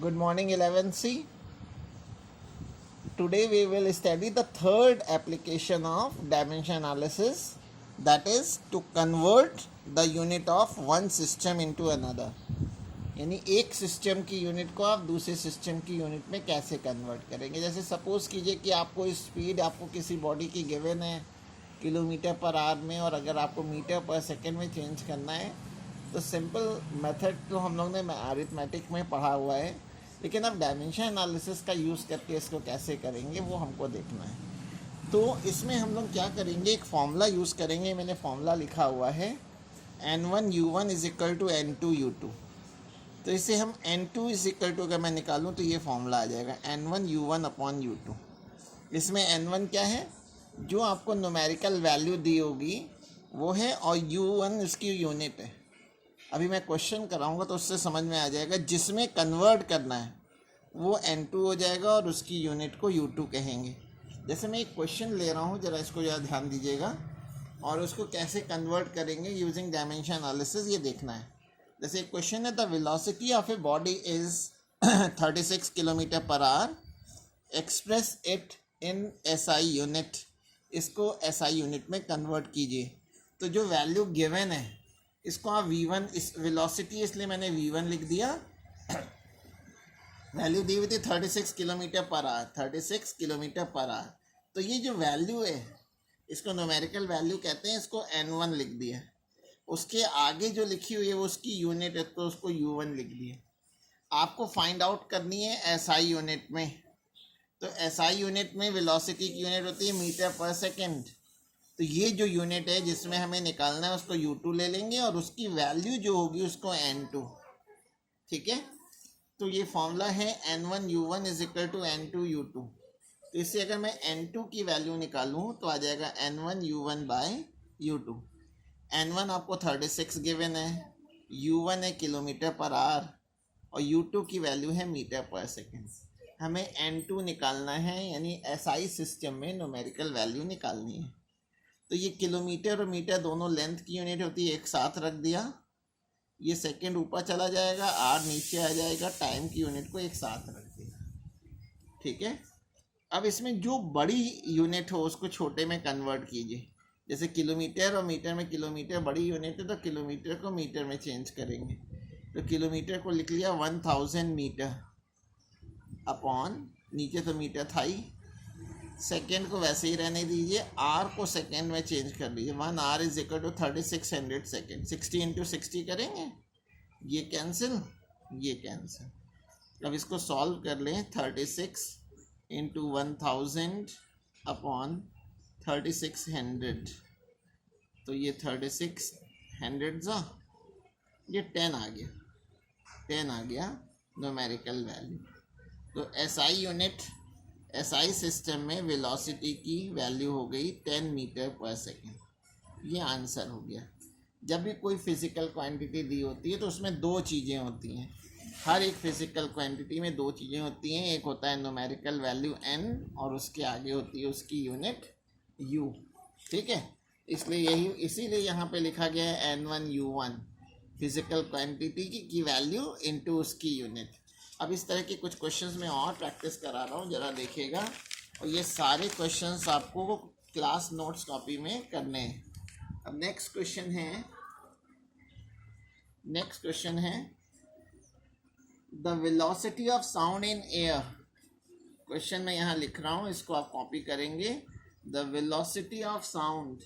Good morning 11C. Today we will study the third application of dimension analysis, that is to convert the unit of one system into another. यानी एक system की unit को आप दूसरे system की unit में कैसे convert करेंगे। जैसे सपोज़ कीजिए कि आपको स्पीड आपको किसी बॉडी की गिवन है किलोमीटर पर आवर में, और अगर आपको मीटर पर सेकंड में चेंज करना है तो सिंपल मेथड तो हम लोग ने अरिथमेटिक में पढ़ा हुआ है, लेकिन अब डायमेंशन एनालिसिस का यूज़ करके इसको कैसे करेंगे वो हमको देखना है। तो इसमें हम लोग क्या करेंगे, एक फॉर्मूला यूज़ करेंगे। मैंने फॉर्मूला लिखा हुआ है N1U1 = N2U2। तो इसे हम N2 अगर मैं निकालूँ तो ये फॉर्मूला आ जाएगा N1U1/U2। इसमें N1 क्या है, जो आपको न्यूमेरिकल वैल्यू दी होगी वो है, और U1 उसकी यूनिट है। अभी मैं क्वेश्चन कराऊंगा तो उससे समझ में आ जाएगा। जिसमें कन्वर्ट करना है वो N2 हो जाएगा और उसकी यूनिट को U2 कहेंगे। जैसे मैं एक क्वेश्चन ले रहा हूँ, ज़रा इसको ज़रा ध्यान दीजिएगा, और उसको कैसे कन्वर्ट करेंगे यूजिंग डायमेंशन एनालिसिस ये देखना है। जैसे एक क्वेश्चन है, the velocity of a body is 36 km/h, express it in SI unit. इसको SI यूनिट में कन्वर्ट कीजिए। तो जो वैल्यू गिवन है इसको आप V1, इस वेलोसिटी इसलिए मैंने V1 लिख दिया। वैल्यू दी हुई थी 36 km/h, 36 km/h। तो ये जो वैल्यू है इसको न्यूमेरिकल वैल्यू कहते हैं, इसको N1 लिख दिया। उसके आगे जो लिखी हुई है वो उसकी यूनिट है, तो उसको U1 लिख दिया। आपको फाइंड आउट करनी है SI यूनिट में। तो SI यूनिट में वेलोसिटी की यूनिट होती है मीटर पर सेकेंड। तो ये जो यूनिट है जिसमें हमें निकालना है उसको U2 ले लेंगे, और उसकी वैल्यू जो होगी उसको N2। ठीक है, तो ये फॉर्मूला है N1U1 = N2U2। तो इससे अगर मैं N2 की वैल्यू निकालूं तो आ जाएगा N1U1/U2। N1 आपको 36 गिवन है, U1 है km/h, और U2 की वैल्यू है मीटर पर सेकेंड। हमें N2 निकालना है, यानी SI सिस्टम में न्यूमेरिकल वैल्यू निकालनी है। तो ये किलोमीटर और मीटर दोनों लेंथ की यूनिट होती है, एक साथ रख दिया। ये सेकंड ऊपर चला जाएगा, R नीचे आ जाएगा, टाइम की यूनिट को एक साथ रख दिया। ठीक है, अब इसमें जो बड़ी यूनिट हो उसको छोटे में कन्वर्ट कीजिए। जैसे किलोमीटर और मीटर में, किलोमीटर बड़ी यूनिट है तो किलोमीटर को मीटर में चेंज करेंगे। तो किलोमीटर को लिख लिया 1000 मीटर अपॉन, नीचे तो मीटर था ही, सेकेंड को वैसे ही रहने दीजिए, R को सेकेंड में चेंज कर लीजिए। 1 R = 3600 सेकेंड। 60 × 60 करेंगे, ये कैंसिल, ये कैंसिल। अब इसको सॉल्व कर लें। 36 × 1000 अपॉन 3600, तो ये 3600 ये 10 आ गया, 10 आ गया न्यूमेरिकल वैल्यू। तो SI यूनिट, SI सिस्टम में वेलोसिटी की वैल्यू हो गई 10 मीटर पर सेकेंड। ये आंसर हो गया। जब भी कोई फिज़िकल क्वांटिटी दी होती है तो उसमें दो चीज़ें होती हैं। हर एक फिज़िकल क्वांटिटी में दो चीज़ें होती हैं, एक होता है न्यूमेरिकल वैल्यू N, और उसके आगे होती है उसकी यूनिट U। ठीक है, इसलिए इसीलिए यहाँ पे लिखा गया है N1U1, फिज़िकल क्वांटिटी की वैल्यू इनटू उसकी यूनिट। अब इस तरह के कुछ क्वेश्चंस में और प्रैक्टिस करा रहा हूँ, ज़रा देखिएगा। और ये सारे क्वेश्चंस आपको क्लास नोट्स कॉपी में करने हैं। अब नेक्स्ट क्वेश्चन है the velocity of sound in air. Question मैं यहाँ लिख रहा हूँ, इसको आप कॉपी करेंगे। The velocity of sound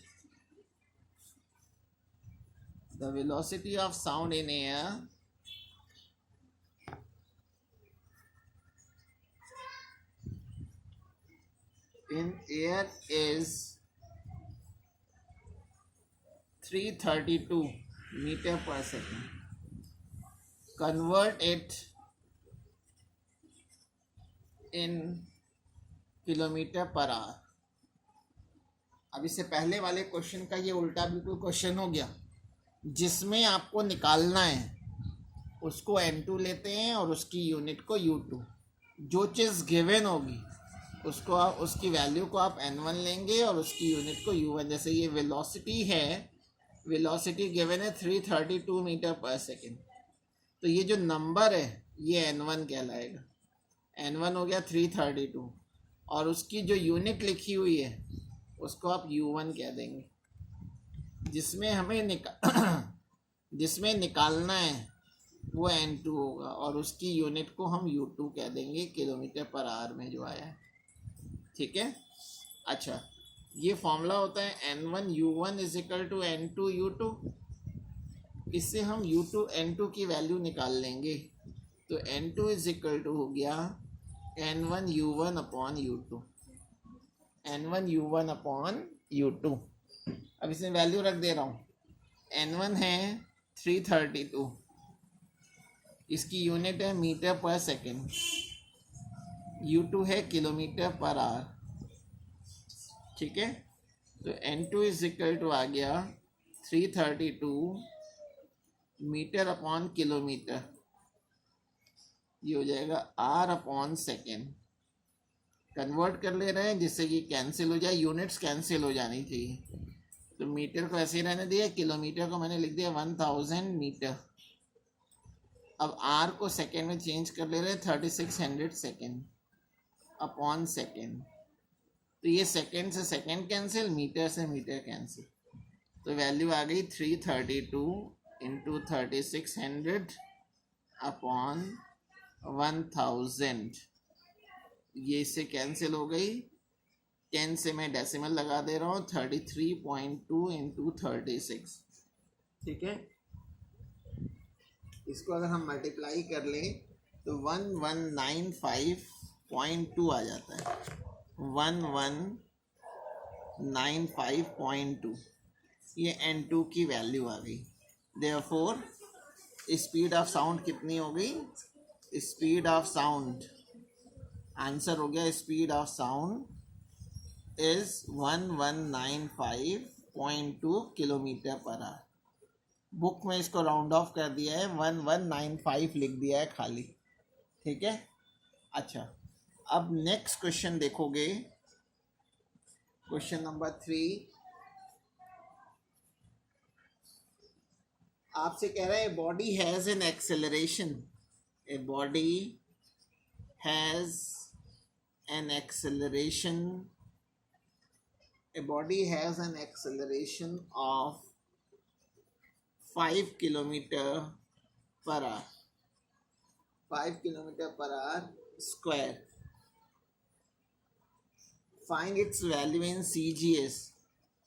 in air is 332 meter per second. Convert it in km/h। अब इससे पहले वाले क्वेश्चन का ये उल्टा बिल्कुल क्वेश्चन हो गया। जिसमें आपको निकालना है उसको N2 लेते हैं और उसकी यूनिट को U2। जो चीज़ गिवन होगी उसको आप, उसकी वैल्यू को आप N1 लेंगे और उसकी यूनिट को U1। जैसे ये वेलोसिटी है, वेलोसिटी गिवन है 332 मीटर पर सेकेंड। तो ये जो नंबर है ये N1 कहलाएगा। N1 हो गया 332, और उसकी जो यूनिट लिखी हुई है उसको आप U1 कह देंगे। जिसमें हमें जिसमें निकालना है वो N2 होगा, और उसकी यूनिट को हम U2 कह देंगे, किलोमीटर पर आवर में जो आया है। ठीक है। अच्छा, ये फॉर्मूला होता है N1 U1 is equal to N2 U2। इससे हम U2 N2 की वैल्यू निकाल लेंगे। तो N2 इज इक्वल टू हो गया N1 U1 upon U2, N1 U1 upon U2। अब इसमें वैल्यू रख दे रहा हूँ। N1 है 332, इसकी यूनिट है मीटर पर सेकेंड। U2 है किलोमीटर पर आवर। ठीक है। तो N2 इज इक्वल टू आ गया 332 मीटर अपॉन किलोमीटर, ये हो जाएगा R अपॉन सेकेंड। कन्वर्ट कर ले रहे हैं जिससे कि कैंसिल हो जाए, यूनिट्स कैंसिल हो जानी चाहिए। तो मीटर को ऐसे ही रहने दिया, किलोमीटर को मैंने लिख दिया 1000 मीटर। अब R को सेकेंड में चेंज कर ले रहे हैं, 3600 सेकेंड अपॉन सेकेंड। तो ये सेकेंड से सेकेंड कैंसिल, मीटर से मीटर कैंसिल। तो वैल्यू आ गई 332 इंटू 3600 अपॉन 1000। ये इससे कैंसिल हो गई। 10 से मैं डेसिमल लगा दे रहा हूँ, 33.2 इंटू 36। ठीक है। इसको अगर हम मल्टीप्लाई कर लें तो 1195.2 आ जाता है। 1195.2, ये N2 की वैल्यू आ गई। देयरफॉर स्पीड ऑफ साउंड कितनी हो गई? स्पीड ऑफ साउंड, आंसर हो गया speed of sound is 1195.2 kilometre per hour. Book में इसको राउंड ऑफ कर दिया है, 1195 लिख दिया है खाली। ठीक है। अच्छा, अब नेक्स्ट क्वेश्चन देखोगे, क्वेश्चन नंबर 3 आपसे कह रहा है body has an acceleration, a body has an acceleration, a body has an acceleration of 5 kilometer per hour, 5 kilometer per hour square. Find its value in CGS.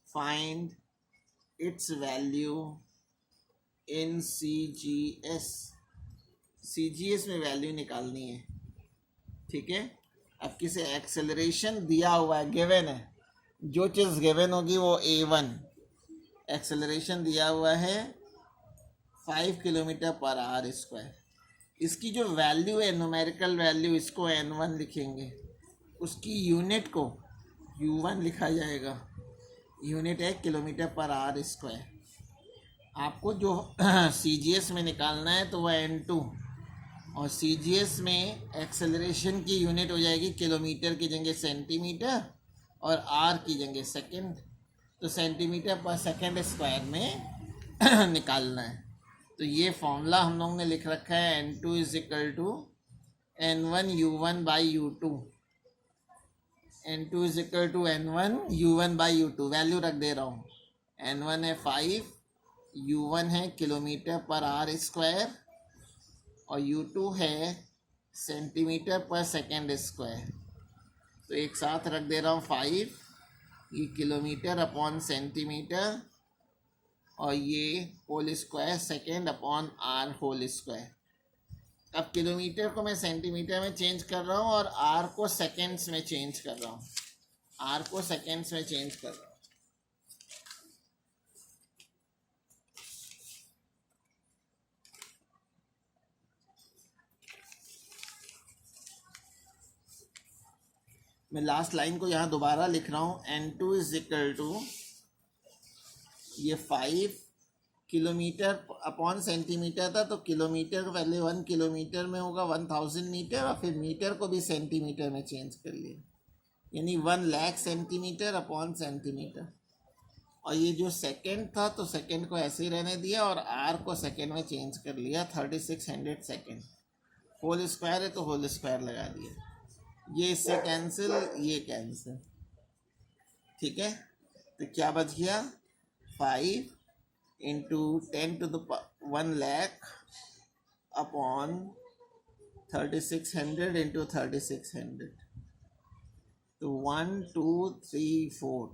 Find its value in CGS. CGS में value निकालनी है। ठीक है। अब किसे acceleration दिया हुआ है, गिवन है, जो चीज़ गिवन होगी वो A1। एक्सेलरेशन दिया हुआ है 5 किलोमीटर पर आवर स्क्वायर। इसकी जो वैल्यू है, न्यूमेरिकल वैल्यू, इसको N1 लिखेंगे, उसकी यूनिट को U1 लिखा जाएगा। यूनिट है किलोमीटर पर आवर स्क्वायर। आपको जो CGS में निकालना है तो वह N2, और CGS में एक्सेलरेशन की यूनिट हो जाएगी किलोमीटर की जगह सेंटीमीटर और R की जगह सेकेंड। तो सेंटीमीटर पर सेकेंड स्क्वायर में निकालना है। तो ये फॉर्मूला हम लोग ने लिख रखा है, N2 is equal to N1 U1 by U2। N2 is equal to N1 U1 by U2। Value रख दे रहा हूँ। N1 है 5, U1 है किलोमीटर पर आर स्क्वायर, और U2 है सेंटीमीटर पर सेकेंड स्क्वायर। तो एक साथ रख दे रहा हूँ 5, ये किलोमीटर अपॉन सेंटीमीटर, और ये whole square second upon r whole square. अब किलोमीटर को मैं सेंटीमीटर में चेंज कर रहा हूँ और आर को सेकेंड्स में चेंज कर रहा हूँ, आर को सेकेंड्स में चेंज कर रहा हूँ। मैं लास्ट लाइन को यहाँ दोबारा लिख रहा हूँ। N2 इज इक्वल टू ये 5 किलोमीटर अपॉन सेंटीमीटर था, तो किलोमीटर को पहले 1 किलोमीटर में होगा 1000 मीटर, और फिर मीटर को भी सेंटीमीटर में चेंज कर लिया, यानी 1 लाख सेंटीमीटर अपॉन सेंटीमीटर। और ये जो सेकंड था तो सेकंड को ऐसे ही रहने दिया और आर को सेकंड में चेंज कर लिया, 3600 सेकंड। होल स्क्वायर है तो होल स्क्वायर लगा दिया, ये इससे कैंसिल, ये कैंसिल, ठीक है। तो क्या बच गया, 5 इंटू 10⁻1 लाख अपॉन 3600 इंटू 3600, तो 1 2 3 4,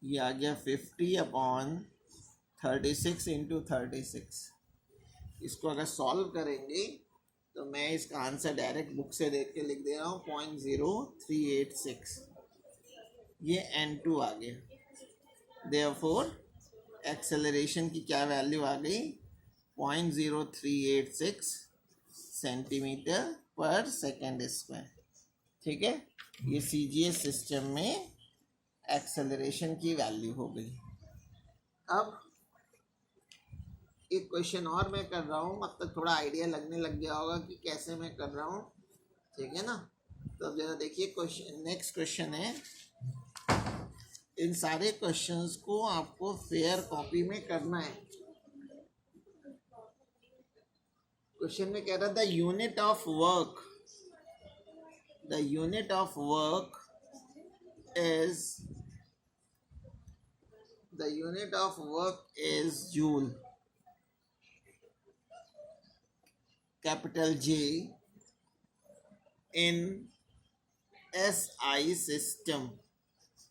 ये आ गया 50 अपॉन 36 इंटू 36। इसको अगर सॉल्व करेंगे तो मैं इसका आंसर डायरेक्ट बुक से देख के लिख दे रहा हूँ 0.0386, ये n2 आ गया। देयरफॉर एक्सेलरेशन की क्या वैल्यू आ गई, 0.0386 सेंटीमीटर पर सेकेंड स्क्वायर, ठीक है। ये CGS सिस्टम में एक्सेलरेशन की वैल्यू हो गई। अब एक क्वेश्चन और मैं कर रहा हूँ, अब तक थोड़ा आइडिया लगने लग गया होगा कि कैसे मैं कर रहा हूँ, ठीक है ना। तो अब जरा देखिए क्वेश्चन, नेक्स्ट क्वेश्चन है, इन सारे क्वेश्चंस को आपको फेयर कॉपी में करना है। क्वेश्चन में कह रहा था unit of work, the unit of work is, the unit of work is joule, capital J, in SI system,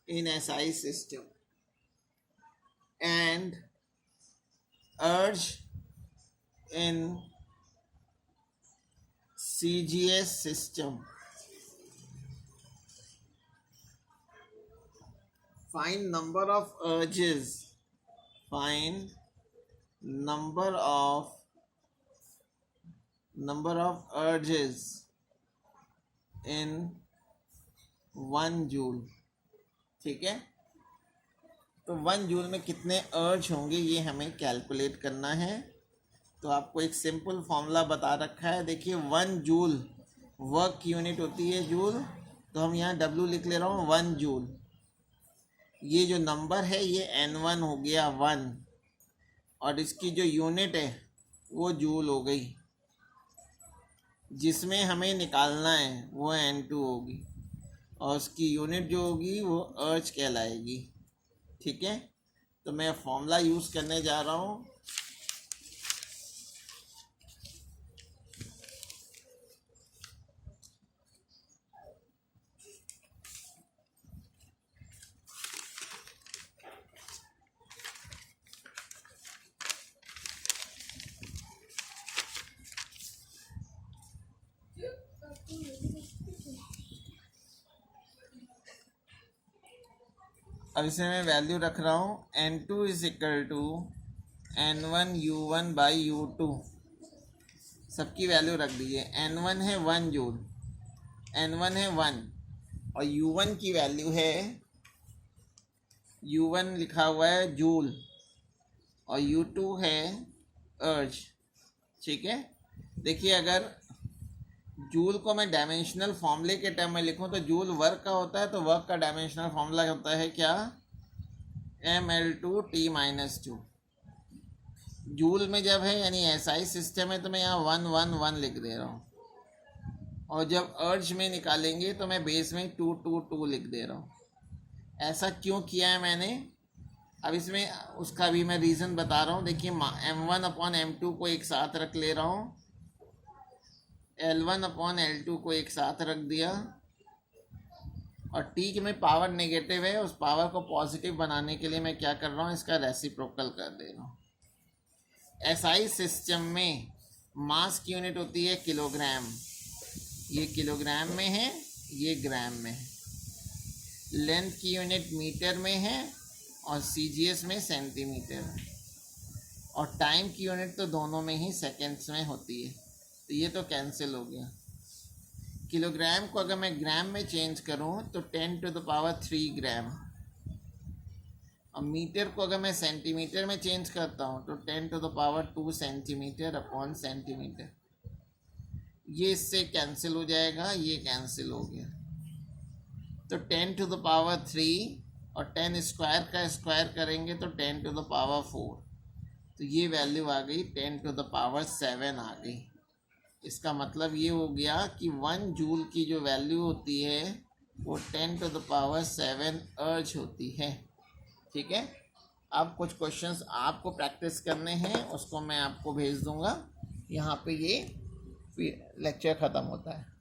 in SI system, and urge in CGS system. Find number of urges, find number of urges in 1 joule, ठीक है। तो 1 joule में कितने अर्ज होंगे ये हमें calculate करना है। तो आपको एक सिंपल फॉर्मूला बता रखा है, देखिए 1 जूल वर्क की यूनिट होती है जूल, तो हम यहाँ W लिख ले रहा हूँ 1 जूल। ये जो नंबर है ये N1 हो गया 1, और इसकी जो यूनिट है वो जूल हो गई, जिसमें हमें निकालना है वो N2 होगी, और उसकी यूनिट जो होगी वो अर्ज कहलाएगी, ठीक है। तो मैं फॉर्मूला यूज़ करने जा रहा हूँ। अब इसमें मैं वैल्यू रख रहा हूँ N2 is equal to N1U1/U2, सबकी वैल्यू रख दीजिए। N1 है 1 जूल, N1 है 1, और U1 की वैल्यू है, U1 लिखा हुआ है जूल, और U2 है अर्ज, ठीक है। देखिए अगर जूल को मैं डायमेंशनल फॉर्मूले के टर्म में लिखूं तो जूल वर्क का होता है, तो वर्क का डायमेंशनल फॉर्मूला होता है क्या, mL2T-2। जूल में जब है यानी SI सिस्टम है तो मैं यहाँ 1 1 1 लिख दे रहा हूँ, और जब अर्ज में निकालेंगे तो मैं बेस में 2 2 2 लिख दे रहा हूँ। ऐसा क्यों किया है मैंने, अब इसमें उसका भी मैं रीज़न बता रहा हूँ। देखिए M1/M2 को एक साथ रख ले रहा हूँ, L1/L2 को एक साथ रख दिया, और T में पावर नेगेटिव है, उस पावर को पॉजिटिव बनाने के लिए मैं क्या कर रहा हूँ, इसका रेसिप्रोकल कर दे रहा हूँ। SI सिस्टम में मास की यूनिट होती है किलोग्राम, ये किलोग्राम में है, ये ग्राम में है। लेंथ की यूनिट मीटर में है, और CGS में सेंटीमीटर है, और टाइम की यूनिट तो दोनों में ही सेकेंड्स में होती है। तो ये तो कैंसिल हो गया। किलोग्राम को अगर मैं ग्राम में चेंज करूं तो 10⁻³ ग्राम, और मीटर को अगर मैं सेंटीमीटर में चेंज करता हूं तो 10⁻² सेंटीमीटर अपॉन सेंटीमीटर। ये इससे कैंसिल हो जाएगा, ये कैंसिल हो गया। तो 10⁻³ और 10 स्क्वायर का स्क्वायर करेंगे तो 10⁻⁴। तो ये वैल्यू आ गई 10⁻7 आ गई। इसका मतलब ये हो गया कि 1 जूल की जो वैल्यू होती है वो 10⁻7 अर्ज होती है। ठीक है, अब कुछ क्वेश्चंस आपको प्रैक्टिस करने हैं, उसको मैं आपको भेज दूंगा। यहाँ पे ये लेक्चर ख़त्म होता है।